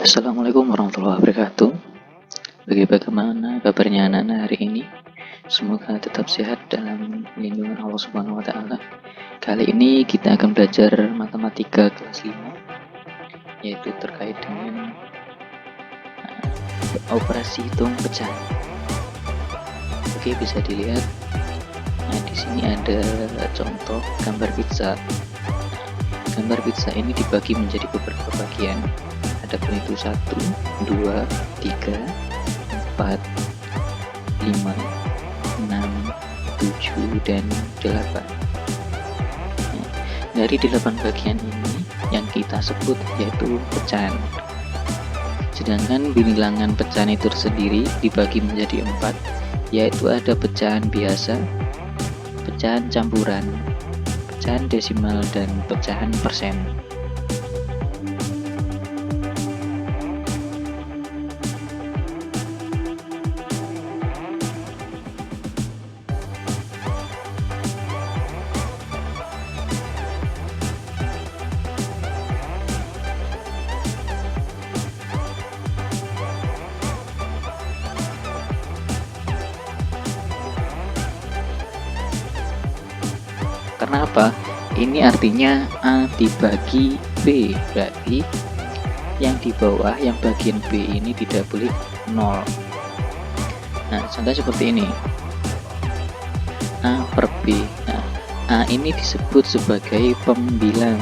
Assalamualaikum warahmatullahi wabarakatuh. Bagaimana kabarnya anak-anak hari ini? Semoga tetap sehat dalam lindungan Allah Subhanahu wa taala. Kali ini kita akan belajar matematika kelas 5, yaitu terkait dengan operasi hitung pecahan. Oke, bisa dilihat. Nah, di sini ada contoh gambar pizza. Gambar pizza ini dibagi menjadi beberapa bagian. Ada itu 1, 2, 3, 4, 5, 6, 7, dan 8. Nah, dari 8 bagian ini yang kita sebut yaitu pecahan. Sedangkan bilangan pecahan itu sendiri dibagi menjadi 4, yaitu ada pecahan biasa, pecahan campuran, pecahan desimal, dan pecahan persen. Karena apa? Ini artinya A dibagi B, berarti yang di bawah, yang bagian B ini tidak boleh 0. Nah, contoh seperti ini, A per B. Nah, A ini disebut sebagai pembilang,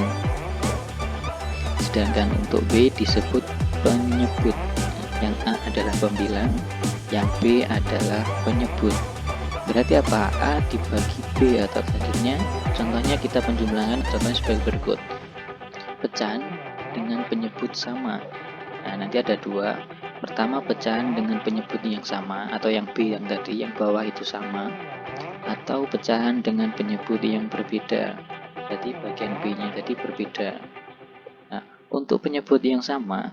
sedangkan untuk B disebut penyebut. Yang A adalah pembilang, yang B adalah penyebut. Berarti apa? A dibagi B, atau selanjutnya contohnya kita penjumlahan, contohnya sebagai berikut. Pecahan dengan penyebut sama. Nah, nanti ada dua. Pertama, pecahan dengan penyebut yang sama, atau yang B yang tadi, yang bawah itu sama, atau pecahan dengan penyebut yang berbeda. Jadi bagian B-nya tadi berbeda. Nah, untuk penyebut yang sama,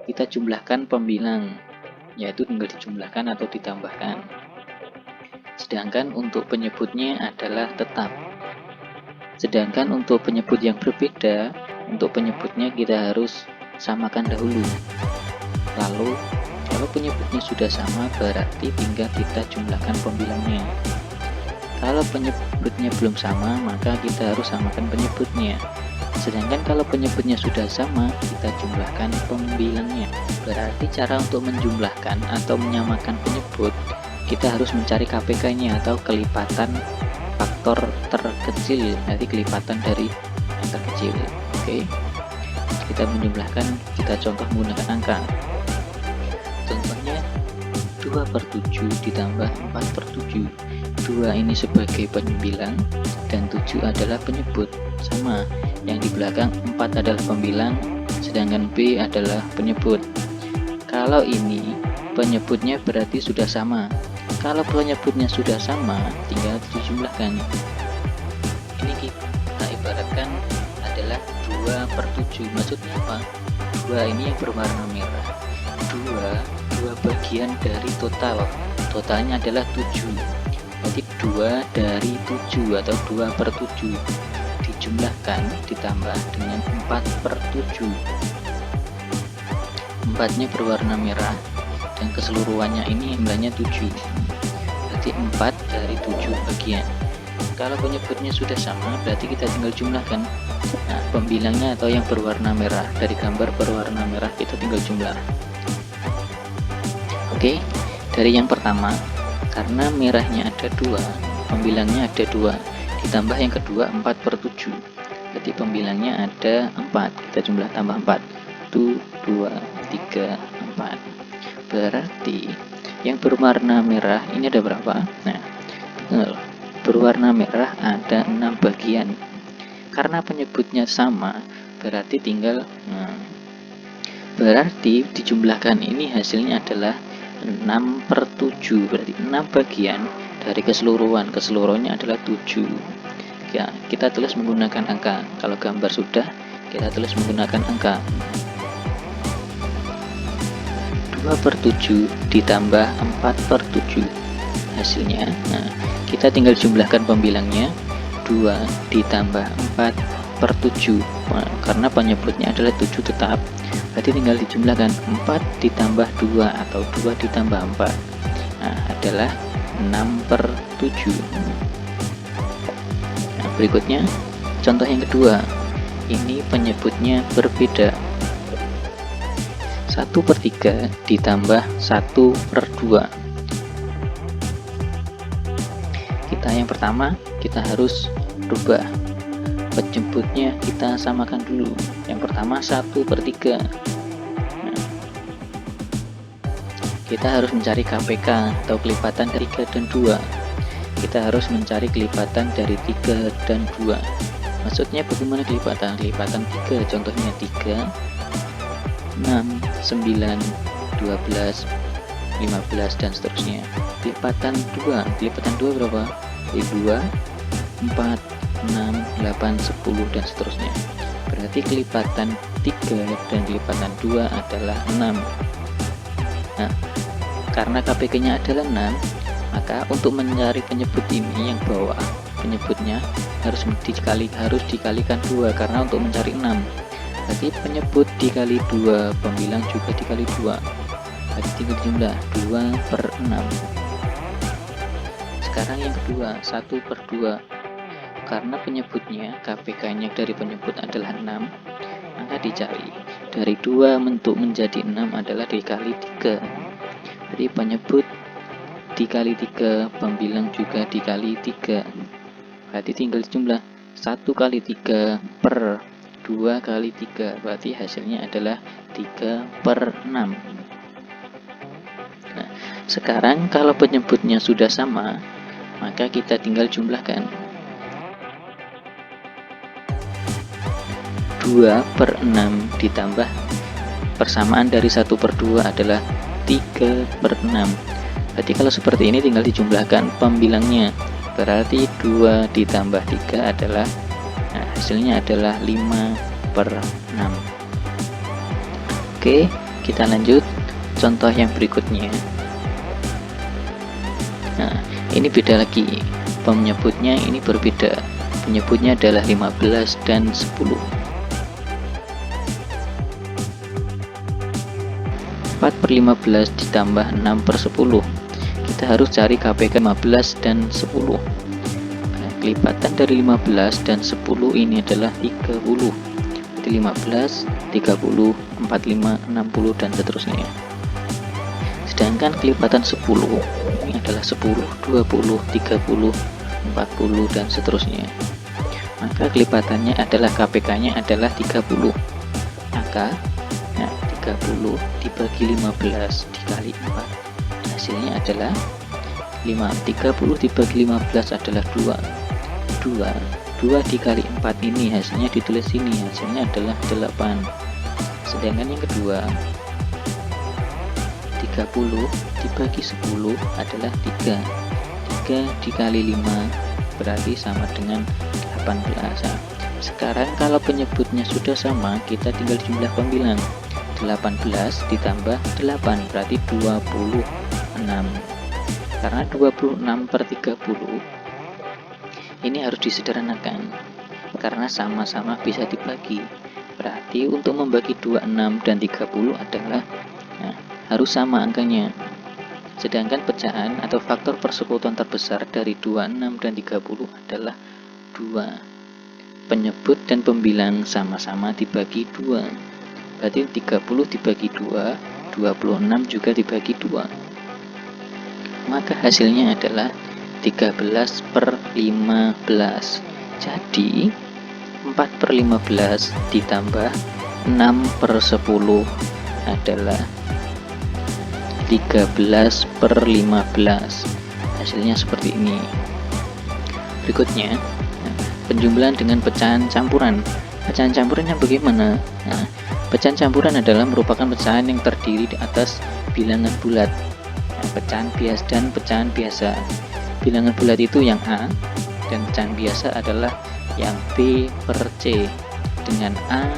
kita jumlahkan pembilang, yaitu tinggal dijumlahkan atau ditambahkan. Sedangkan untuk penyebutnya adalah tetap. Sedangkan untuk penyebut yang berbeda, untuk penyebutnya kita harus samakan dahulu. Lalu kalau penyebutnya sudah sama, berarti tinggal kita jumlahkan pembilangnya. Kalau penyebutnya belum sama, maka kita harus samakan penyebutnya. Sedangkan kalau penyebutnya sudah sama, kita jumlahkan pembilangnya. Berarti cara untuk menjumlahkan atau menyamakan penyebut, kita harus mencari KPK-nya atau kelipatan faktor terkecil, nanti kelipatan dari yang terkecil. Oke, kita menjumlahkan, kita contoh menggunakan angka. Contohnya 2/7 ditambah 4/7. 2 ini sebagai pembilang dan 7 adalah penyebut. Sama, yang di belakang 4 adalah pembilang, sedangkan B adalah penyebut. Kalau ini penyebutnya berarti sudah sama. Kalau penyebutnya sudah sama, tinggal dijumlahkan. Ini kita ibaratkan adalah 2/7. Maksudnya apa? 2 ini yang berwarna merah. 2 bagian dari total. Totalnya adalah 7. Berarti 2 dari 7 atau 2/7 dijumlahkan ditambah dengan 4/7. 4-nya berwarna merah dan keseluruhannya ini jumlahnya 7. Berarti 4 dari 7 bagian. Kalau penyebutnya sudah sama, berarti kita tinggal jumlahkan. Nah, pembilangnya atau yang berwarna merah, dari gambar berwarna merah kita tinggal jumlah. Oke, dari yang pertama, karena merahnya ada 2, pembilangnya ada 2, ditambah yang kedua 4/7. Berarti pembilangnya ada 4, kita jumlah tambah 4. 1, 2, 3, 4. Berarti yang berwarna merah ini ada berapa? Nah, berwarna merah ada 6 bagian. Karena penyebutnya sama, berarti tinggal berarti dijumlahkan ini hasilnya adalah 6/7. Berarti 6 bagian dari keseluruhannya adalah 7. Ya, kita tulis menggunakan angka. Kalau gambar sudah, kita tulis menggunakan angka. 2/7 ditambah 4/7 hasilnya. Nah, kita tinggal jumlahkan pembilangnya. 2 ditambah 4/7 karena penyebutnya adalah 7 tetap, berarti tinggal dijumlahkan 4 ditambah 2 atau 2 ditambah 4, nah adalah 6/7. Nah, berikutnya contoh yang kedua, ini penyebutnya berbeda. 1/3 ditambah 1/2. Yang pertama kita harus rubah penyebutnya, kita samakan dulu. Yang pertama 1/3. Nah, kita harus mencari KPK atau kelipatan dari 3 dan 2. Kita harus mencari kelipatan dari 3 dan 2. Maksudnya bagaimana kelipatan? Kelipatan 3, contohnya 3, 6, 9, 12, 15 dan seterusnya. Kelipatan 2 berapa? 2, 4, 6, 8, 10 dan seterusnya. Berarti kelipatan 3 dan kelipatan 2 adalah 6. Nah, karena KPK nya adalah 6, maka untuk mencari penyebut ini yang bawah, penyebutnya harus dikalikan 2, karena untuk mencari 6. Berarti penyebut dikali 2, pembilang juga dikali 2. Berarti tinggal jumlah 2/6. Sekarang yang kedua, 1/2. Karena penyebutnya, KPK-nya dari penyebut adalah 6, maka dicari dari 2 bentuk menjadi 6 adalah dikali 3. Jadi penyebut dikali 3, pembilang juga dikali 3. Berarti tinggal jumlah 1 kali 3 per 2 kali 3. Berarti hasilnya adalah 3/6. Nah, sekarang kalau penyebutnya sudah sama, maka kita tinggal jumlahkan. 2/6 ditambah persamaan dari 1/2 adalah 3/6. Berarti kalau seperti ini tinggal dijumlahkan pembilangnya. Berarti 2 ditambah 3 adalah, nah, hasilnya adalah 5/6. Oke, kita lanjut contoh yang berikutnya. Nah, ini beda lagi, penyebutnya ini berbeda. Penyebutnya adalah 15 dan 10. 4/15 ditambah 6/10. Kita harus cari KPK 15 dan 10. Nah, kelipatan dari 15 dan 10 ini adalah 30. Jadi 15, 30, 45, 60 dan seterusnya. Sedangkan kelipatan 10 ini adalah 10, 20, 30, 40 dan seterusnya. Maka kelipatannya adalah KPK-nya adalah 30. Maka 30 dibagi 15 dikali 4, hasilnya adalah 30 dibagi 15 adalah 2. 2 dikali 4 ini hasilnya ditulis sini, hasilnya adalah 8. Sedangkan yang kedua, 30 dibagi 10 adalah 3. 3 dikali 5 berarti sama dengan 18. Sekarang kalau penyebutnya sudah sama, kita tinggal jumlah pembilang. 18 ditambah 8 berarti 26. Karena 26/30 ini harus disederhanakan karena sama-sama bisa dibagi. Berarti untuk membagi 26 dan 30 adalah, nah, harus sama angkanya. Sedangkan pecahan atau faktor persekutuan terbesar dari 26 dan 30 adalah 2. Penyebut dan pembilang sama-sama dibagi 2. Berarti 30 dibagi 2, 26 juga dibagi 2. Maka hasilnya adalah 13/15. Jadi 4/15 ditambah 6/10 adalah 13/15. Hasilnya seperti ini. Berikutnya, penjumlahan dengan pecahan campuran. Pecahan campurannya bagaimana? Nah, pecahan campuran adalah merupakan pecahan yang terdiri di atas bilangan bulat. Nah, pecahan biasa dan pecahan biasa. Bilangan bulat itu yang A, dan pecahan biasa adalah yang B per C. Dengan A,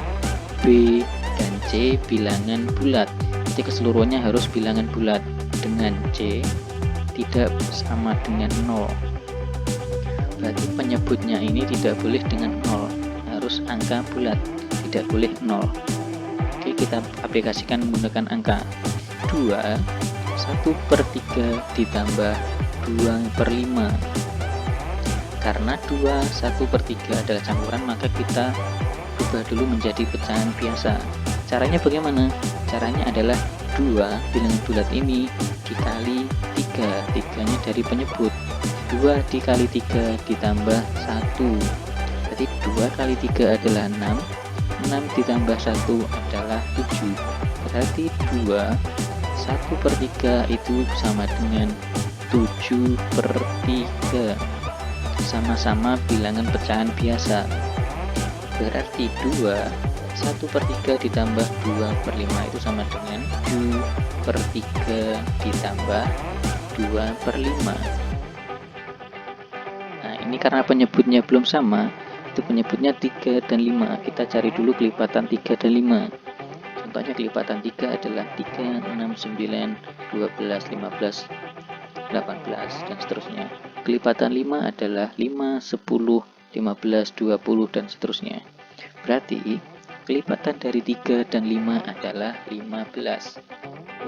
B, dan C bilangan bulat. Jadi keseluruhannya harus bilangan bulat. Dengan C tidak sama dengan 0. Berarti penyebutnya ini tidak boleh dengan 0, harus angka bulat. tidak boleh 0. Oke, kita aplikasikan menggunakan angka 2, 1/3 ditambah 2/5. Karena 2, 1/3 adalah campuran, maka kita ubah dulu menjadi pecahan biasa. Caranya bagaimana? Caranya adalah 2 bilangan bulat ini dikali 3, 3-nya dari penyebut. 2 dikali 3 ditambah 1. Berarti 2 kali 3 adalah 6. 6 ditambah 1 adalah 7. Berarti 2, 1/3 itu sama dengan 7/3. Sama-sama bilangan pecahan biasa. Berarti 2, 1/3 ditambah 2/5 itu sama dengan 7/3 ditambah 2/5. Nah, ini karena penyebutnya belum sama, itu penyebutnya 3 dan 5. Kita cari dulu kelipatan 3 dan 5. Contohnya kelipatan 3 adalah 3, 6, 9, 12, 15, 18, dan seterusnya. Kelipatan 5 adalah 5, 10, 15, 20, dan seterusnya. Berarti kelipatan dari 3 dan 5 adalah 15.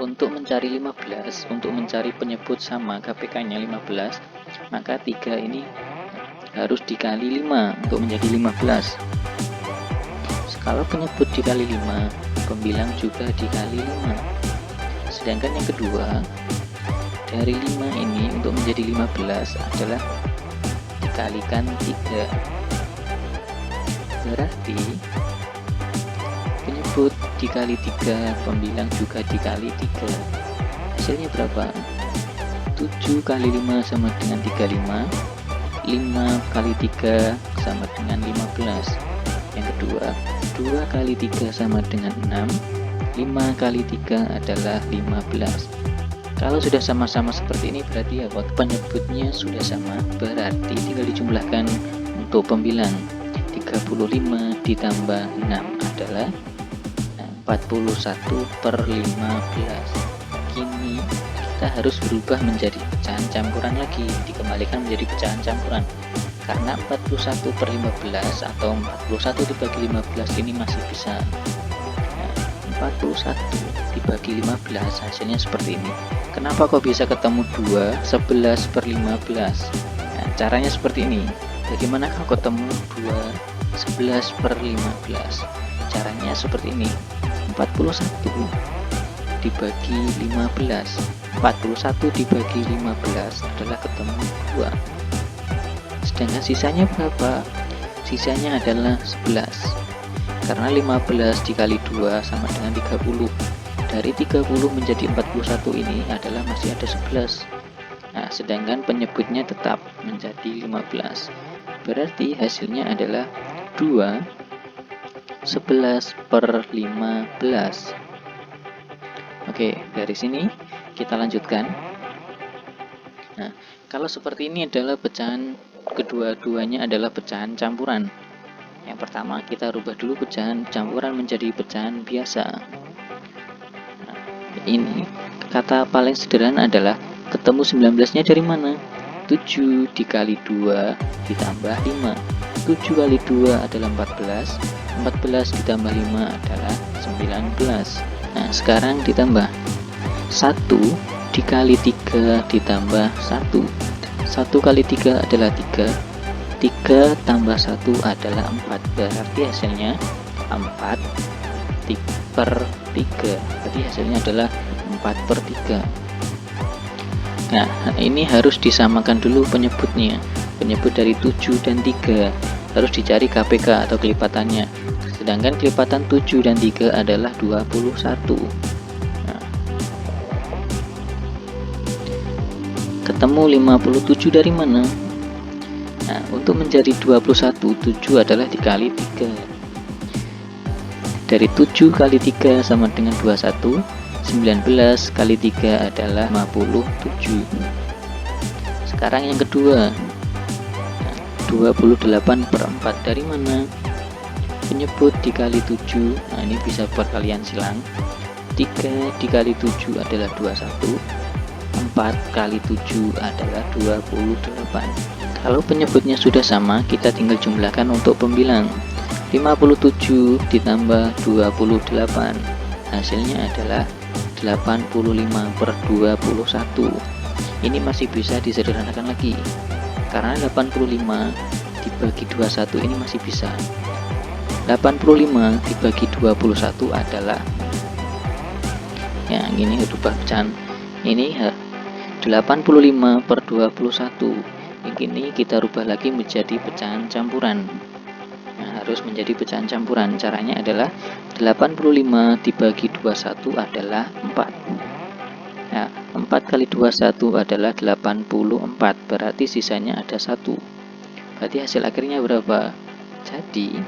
Untuk mencari 15, untuk mencari penyebut sama KPK-nya 15, maka 3 ini harus dikali 5 untuk menjadi 15. Kalau penyebut dikali 5, pembilang juga dikali 5. Sedangkan yang kedua, dari 5 ini untuk menjadi 15 adalah dikalikan 3. Berarti penyebut dikali 3, pembilang juga dikali 3. Hasilnya berapa? 7 kali 5 sama dengan 35. 5 kali 3 sama dengan 15. Yang kedua, 2 kali 3 sama dengan 6. 5 kali 3 adalah 15. Kalau sudah sama-sama seperti ini berarti apa? Penyebutnya sudah sama. Berarti tinggal dijumlahkan untuk pembilang. 35 ditambah 6 adalah 41/15. Kini kita harus berubah menjadi pecahan campuran lagi, dikembalikan menjadi pecahan campuran. Karena 41/15 atau 41 dibagi 15 ini masih bisa. 41 dibagi 15 hasilnya seperti ini. Kenapa kok bisa ketemu 2? 11/15. Nah, caranya seperti ini. Bagaimana kalau ketemu 2? 11/15. Caranya seperti ini. 41 dibagi 15. 41 dibagi 15 adalah ketemu 2. Sedangkan sisanya berapa? Sisanya adalah 11. Karena 15 dikali 2 sama dengan 30. Dari 30 menjadi 41 ini /, masih ada 11. Nah, sedangkan penyebutnya tetap menjadi 15. Berarti hasilnya adalah 2, 11/15. Oke, dari sini kita lanjutkan. Nah, kalau seperti ini adalah pecahan kedua-duanya adalah pecahan campuran. Yang pertama kita rubah dulu pecahan campuran menjadi pecahan biasa. Nah, ini kata paling sederhana adalah ketemu 19-nya dari mana? 7 dikali 2 ditambah 5. 7 kali 2 adalah 14. 14 ditambah 5 adalah 19. Nah, sekarang ditambah 1 dikali 3 ditambah 1. 1 kali 3 adalah 3. 3 tambah 1 adalah 4. Berarti hasilnya 4/3. Berarti hasilnya adalah 4/3. Nah, ini harus disamakan dulu penyebutnya. Penyebut dari 7 dan 3 harus dicari KPK atau kelipatannya. Sedangkan kelipatan 7 dan 3 adalah 21. Nah, ketemu 57 dari mana? Nah, untuk menjadi 21, 7 adalah dikali 3. Dari 7 kali 3 sama dengan 21. 19 kali 3 adalah 57. Sekarang yang kedua. 28/4 dari mana? Penyebut dikali 7. Nah, ini bisa perkalian silang. 3 dikali 7 adalah 21. 4 kali 7 adalah 28. Kalau penyebutnya sudah sama, kita tinggal jumlahkan untuk pembilang. 57 ditambah 28, hasilnya adalah 85/21. Ini masih bisa disederhanakan lagi, karena 85 dibagi 21 ini masih bisa. 85 dibagi 21 adalah, ya ini rubah pecahan, ini 85/21. Ini kita rubah lagi menjadi pecahan campuran. Nah, harus menjadi pecahan campuran. Caranya adalah 85 dibagi 21 adalah 4. Nah, 4 kali 21 adalah 84, berarti sisanya ada 1. Berarti hasil akhirnya berapa? Jadi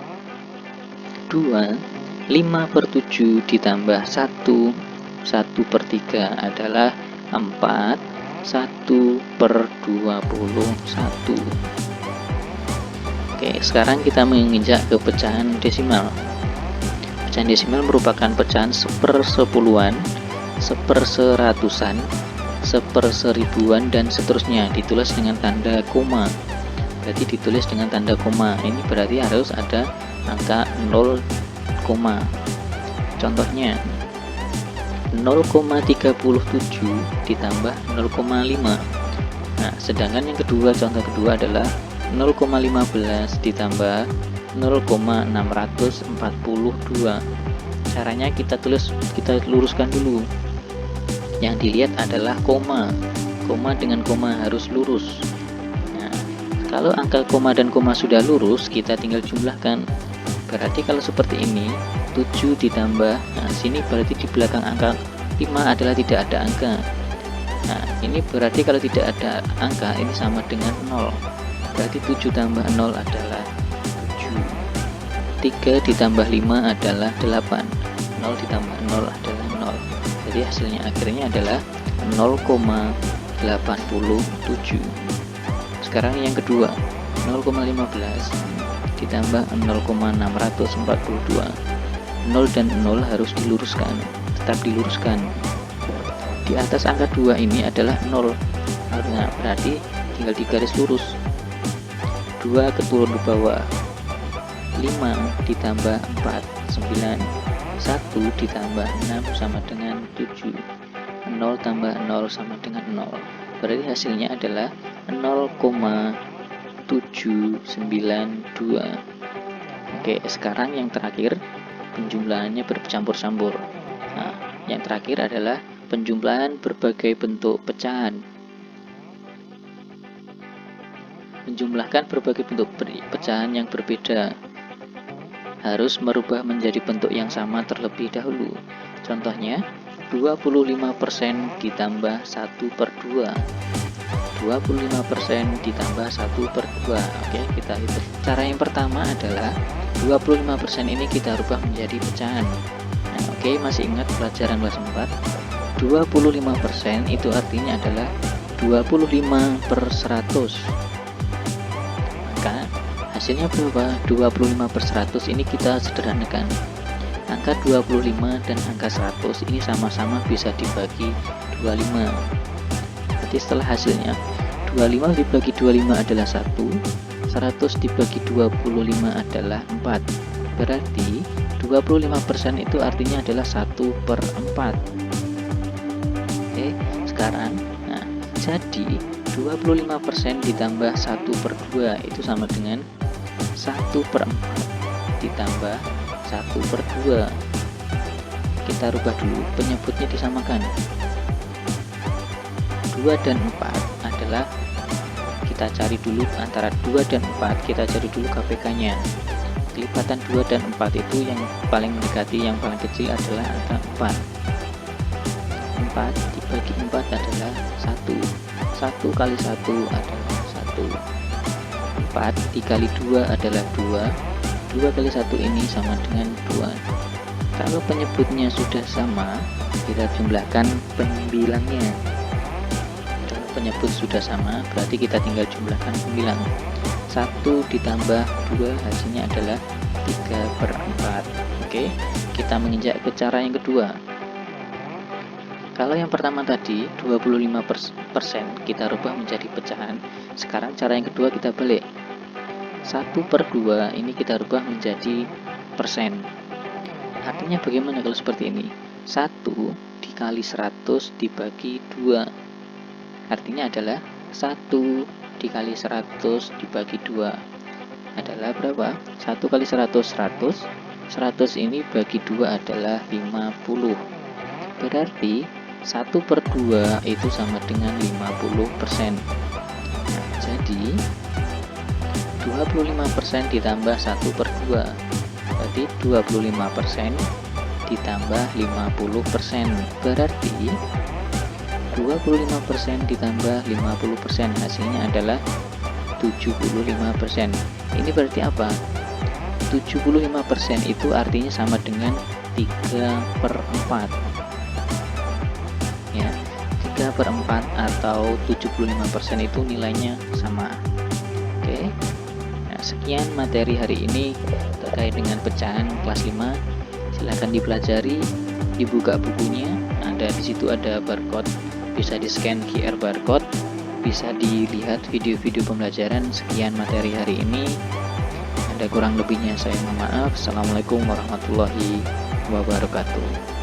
5/7 ditambah 1 1/3 adalah 4 1/21. Oke, sekarang kita menginjak ke pecahan desimal. Pecahan desimal merupakan pecahan sepersepuluhan, seperseratusan, seperseribuan, dan seterusnya. Ditulis dengan tanda koma. Berarti ditulis dengan tanda koma. Ini berarti harus ada angka 0, contohnya 0,37 ditambah 0,5. Nah, sedangkan yang kedua, contoh kedua adalah 0,15 ditambah 0,642. Caranya kita luruskan dulu. Yang dilihat adalah koma dengan koma harus lurus. Nah, kalau angka koma dan koma sudah lurus, kita tinggal jumlahkan. Berarti kalau seperti ini, 7 ditambah, nah sini berarti di belakang angka 5 adalah tidak ada angka. Nah, ini berarti kalau tidak ada angka, ini sama dengan 0. Berarti 7 tambah 0 adalah 7. 3 ditambah 5 adalah 8. 0 ditambah 0 adalah 0. Jadi hasilnya akhirnya adalah 0,87. Sekarang yang kedua, 0,15 ditambah 0,642. 0 dan 0 harus diluruskan, tetap diluruskan. Di atas angka 2 ini adalah 0. Nah, berarti tinggal digaris lurus. 2 keturun ke bawah. 5 ditambah 4, 9. 1 ditambah 6 sama dengan 7. 0 tambah 0 sama dengan 0. Berarti hasilnya adalah 0,792. Oke, sekarang yang terakhir, penjumlahannya bercampur-campur. Nah, yang terakhir adalah penjumlahan berbagai bentuk pecahan. Menjumlahkan berbagai bentuk pecahan yang berbeda harus merubah menjadi bentuk yang sama terlebih dahulu. Contohnya, 25% ditambah 1/2. 25% ditambah 1/2. Oke, kita hitung. Cara yang pertama adalah 25% ini kita rubah menjadi pecahan. Nah, oke, masih ingat pelajaran kelas 4? 25% itu artinya adalah 25/100. Maka hasilnya berapa? 25/100 ini kita sederhanakan. Angka 25 dan angka 100 ini sama-sama bisa dibagi 25. Jadi setelah hasilnya 25 dibagi 25 adalah 1, 100 dibagi 25 adalah 4. Berarti 25% itu artinya adalah 1/4. Oke, sekarang nah, jadi 25% ditambah 1/2 itu sama dengan 1/4 ditambah 1/2. Kita rubah dulu, penyebutnya disamakan. 2 dan 4 adalah, kita cari dulu antara 2 dan 4, kita cari dulu KPK-nya. Kelipatan 2 dan 4 itu yang paling mendekati, yang paling kecil adalah angka 4. 4 dibagi 4 adalah 1. 1 kali 1 adalah 1. 4 dikali 2 adalah 2. 2 kali 1 ini sama dengan 2. Kalau penyebutnya sudah sama, kita jumlahkan pembilangnya. Kalau penyebut sudah sama, berarti kita tinggal jumlahkan pembilang. 1 ditambah 2 hasilnya adalah 3/4. Oke, kita menginjak ke cara yang kedua. Kalau yang pertama tadi 25% kita rubah menjadi pecahan. Sekarang cara yang kedua kita balik. 1/2 ini kita rubah menjadi persen. Artinya bagaimana kalau seperti ini? 1 dikali 100 dibagi 2. Artinya adalah 1 dikali 100 dibagi 2 adalah berapa? 1 kali 100, 100. 100 ini bagi 2 adalah 50. Berarti 1/2 itu sama dengan 50%. Nah, jadi 25% ditambah 1/2 berarti 25% ditambah 50%. Berarti 25% ditambah 50% hasilnya adalah 75%. Ini berarti apa? 75% itu artinya sama dengan 3/4 ya. 3/4 atau 75% itu nilainya sama. Oke. Nah, sekian materi hari ini terkait dengan pecahan kelas 5. Silahkan dipelajari, dibuka bukunya. Ada di situ ada barcode, bisa di-scan QR barcode, bisa dilihat video-video pembelajaran. Sekian materi hari ini. Ada kurang lebihnya saya mohon maaf. Assalamualaikum warahmatullahi wabarakatuh.